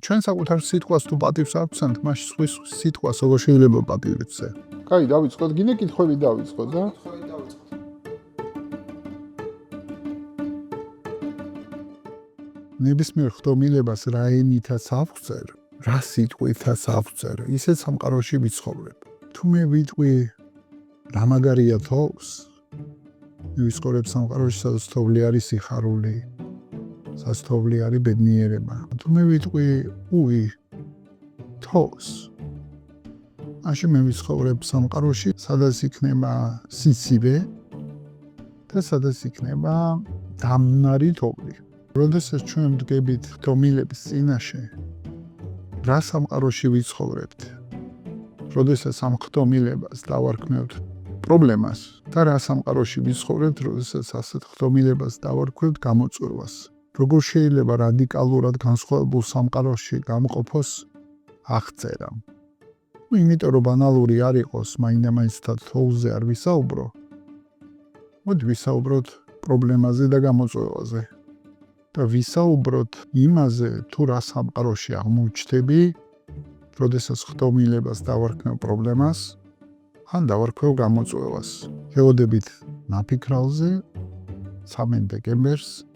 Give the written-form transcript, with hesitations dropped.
ჩვენ საკუთარ სიტყვას თუ პატივს ავცანთ, მაშინ სხვის სიტყვას როგორ შეიძლება პატივიცე? კაი, დავიწყოთ, გინდა კითხვები დავიწყოთ და? ნებისმიერ ხდომილებას რა ენითაც ავხსერ, რა სიტყვითაც ავხსერ, ისეთ სამყაროში ვიცხოვრებ. თუ მე ვიტყვი რა მაგარია თავს, ვისწორებ სამყაროში, სადაც თოვლი არის სიხარული, სადაც თოვლი არის ბედნიერება. თუ მე ვიტყვი უი თავს, მაშინ მე ვიცხოვრებ სამყაროში, სადაც იქნება სიცივე და სადაც იქნება დამნარი თოვლი. როდესაც ჩვენ ვდგებით ხდომილების წინაშე, რა სამყაროში ვიცხოვრებთ? როდესაც ამ ხდომილებას დავარქმევთ პრობლემას და რა სამყაროში ვიცხოვრებთ, როდესაც ასეთ ხდომილებას დავარქმევთ გამოწვევას. როგორ შეიძლება რადიკალურად განსხვავებულ სამყაროში გამყოფოს აღწერა? იმიტომ რომ ბანალური არ იყოს, მაინდა-მაინც თოვლზე არ ვისაუბრო. მოდი ვისაუბროთ პრობლემაზე და გამოწვევაზე. და ვისაუბროთ იმაზე, თუ რა სამყაროში აღმოჩნდები, როდესაც ხდომილებას დავარქმევ პრობლემას, ან დავარქმევ გამოწვევას. შევოდებით ნაფიქრალზე 3 დეკემბერს